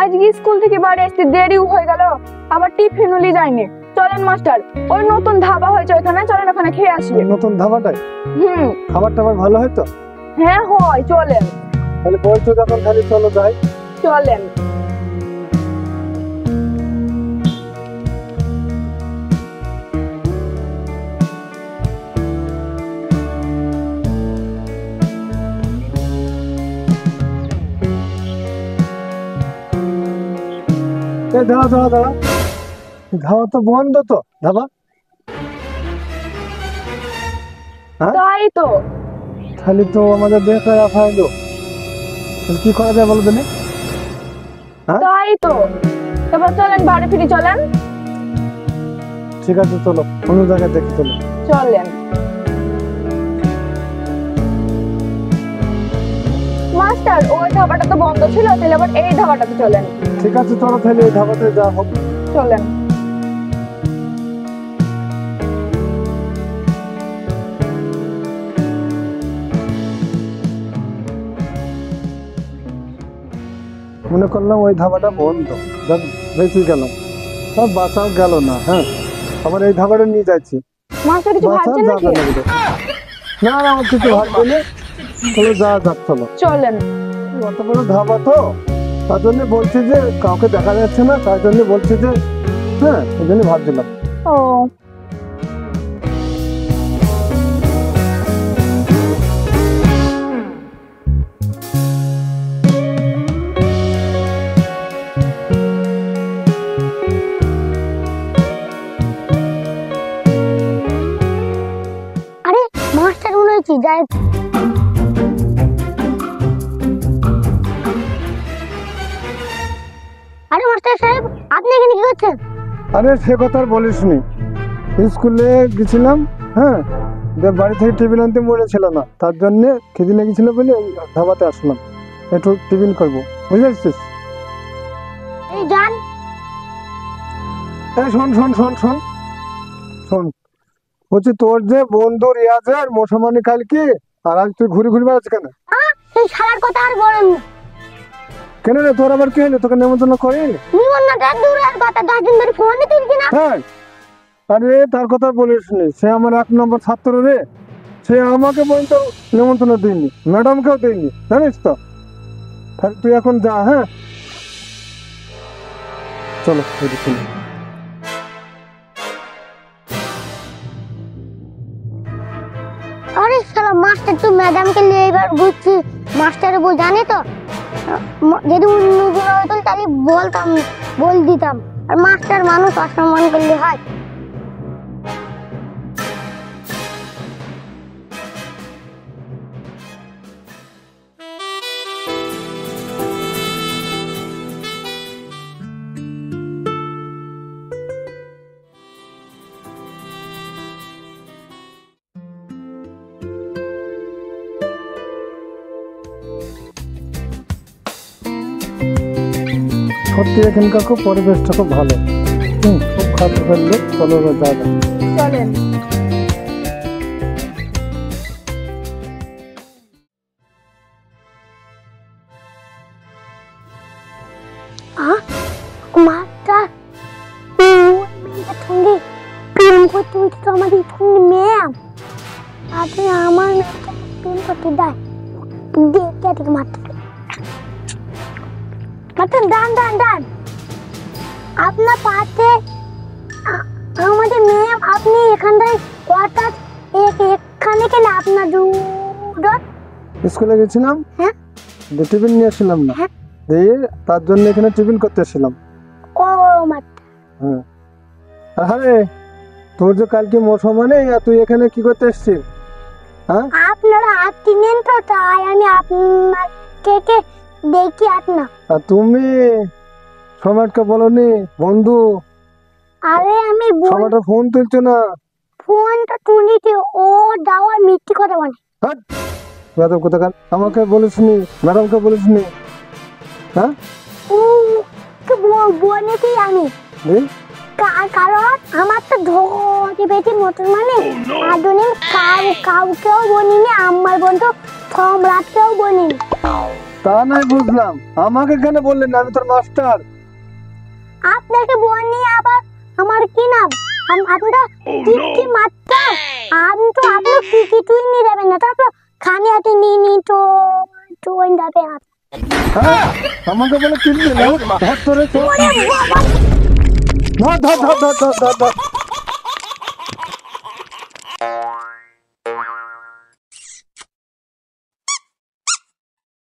আজকে স্কুল থেকে বাড়ি আসতে দেরি হয়ে গেল, আবার টিফিনও নিয়ে যায়নি। চলেন মাস্টার, ওই নতুন ধাবা হয়েছে ওখানে, চলেন ওখানে খেয়ে আসি। নতুন ধাবাটাই হুম, খাবার টাবার ভালো হয় তো? হ্যাঁ হয়, চলেন। তাহলে বলছো যখন তাহলে চলো যাই। চলেন। এই দাঁড়া দাঁড়া দাঁড়া, ধাবা তো বন্ধ তো, ধাবা। হ্যাঁ তাই তো। তাহলে তো আমাদের বেকার রাখা হলো, কি করা যায় বলো তুমি? হ্যাঁ তাই তো, তারপর চলেন বাড়ি ফিরে চলেন। ঠিক আছে চলো, অন্য জায়গায় দেখি চলো। চলেন মাস্টার, ওই ধাবাটা তো বন্ধ ছিল, তাহলে আবার এই ধাবাটাতে চলেন। ঠিক আছে চলো তাহলে এই ধাবাতে যা হোক। চলেন। মনে করলাম ওই ধাবাটা বন্ধ, বেশি গেল, সব বাসাও গেল না। হ্যাঁ আবার এই ধাবাটা নিয়ে যাচ্ছি, মাস্টার কিছু ভাবছেন নাকি? না না আমার কিছু ভাববে না, চলো যা যাক চলো। চলেন। অত বড় ধাবা তো, তার জন্য বলছি যে কাউকে দেখা যাচ্ছে না, তার জন্য বলছি যে হ্যাঁ, ওই জন্য ভাবছিলাম। ও আরে মাস্টার মনে হচ্ছে যাই। আরে মাস্টার সাহেব, আপনি এখানে কি করছেন? আরে সে কথা আর বলিস নি, স্কুলে গেছিলাম, হ্যাঁ বাড়ি থেকে টিফিন আনতে মনে ছিল না, তার জন্য খিদে লেগেছিল বলে এই ধাবাতে আসলাম, একটু টিফিন করবো, বুঝেছিস? এই যান। এই শোন শোন শোন শোন শোন, বলছি তোর যে বন্ধু রিয়াজের মোসামানি কাল কি, আর আজ তুই ঘুরে ঘুরে বেড়াচ্ছিস কেন? এই শালার কথা আর বলেন না। কেন রে, তোর আবার কি হলো? তোকে নেমন্তন্ন করিনি? নিমন্ত্রণটা দূরের কথা, 10 দিন ধরে ফোনই তুলছি না। হ্যাঁ আরে তার কথা বলিস নি, সে আমার 1 নম্বর ছাত্র রে, সে আমাকে পর্যন্ত নেমন্তন্ন দিইনি, ম্যাডামকেও দিইনি, জানিস তো। তাহলে তুই এখন যা, হ্যাঁ চলো চলো। আরে শালা মাস্টার তো ম্যাডামকে নিয়ে এবার ঘুরছি, মাস্টার বল জানি তো, যদি অন্য কোনো হতো তাহলে বলতাম, বল দিতাম। আর মাস্টার মানুষ অসম্মান করলে হয়? সত্যি এখানকার খুব পরিবেশটা খুব ভালো, খুব খারাপ ফেললে চলো যা যা। চলেন। মাস্টার ওই মেয়েটার সঙ্গে প্রেম করতে হচ্ছে তো আমাদের সঙ্গে ম্যাম, আপনি আমার মেয়েটাকে প্রেম করতে দেয় দেখে থেকে মাস্টার। মাস্টার ডান ডান ডান, আপনার পাশে আমাদের ম্যাম, আপনি এখানটায় হঠাৎ এখানে কেন? আপনার দূর স্কুলে গেছিলাম, হ্যাঁ টিফিন নিয়ে আসলাম না, হ্যাঁ দিয়ে তার জন্য এখানে টিফিন করতে এসেছিলাম। ও মাস্টার, হ্যাঁ আরে তোর যে কালকে মোসামানে, আর তুই এখানে কি করতে এসেছিস? হ্যাঁ আপনারা আপনি নেন তো, তাই আমি আপনাকে দেখি আপনা। আর তুমি সমাজকে বলনি বন্ধু, আরে আমি সমাজটা ফোন তুলছো না। ফোনটা তুলিতে ও দাওয়া মিথ্যে কথা বলে। হ্যাঁ বেয়াদব কোথাকার, আমাকে বলিসনি, ম্যাডামকে বলিসনি। হ্যাঁ ও বলেছি আমি, এই, কারণ আমার তো ধরে পেয়েছি মতন, মানে আধুনিক কাউকেও বলিনি, আমার বন্ধু সম্রাটকেও বলিনি। তা নাই বুঝলাম, আমাকে কেন বললেন না? আমি তোর মাস্টার। আপনাকে বলনি আবার আমার কি নাম? আপনারা কি মাস্টার? আমি তো আপনি কিছুই নিয়ে যাবেন না, তারপর খানি হাতে নিয়ে তো যাবে না। হ্যাঁ, আমাকে বলে কিনবি না? ধর তোরে তো। ওরে বাবা! ধর ধর ধর ধর ধর ধর ধর।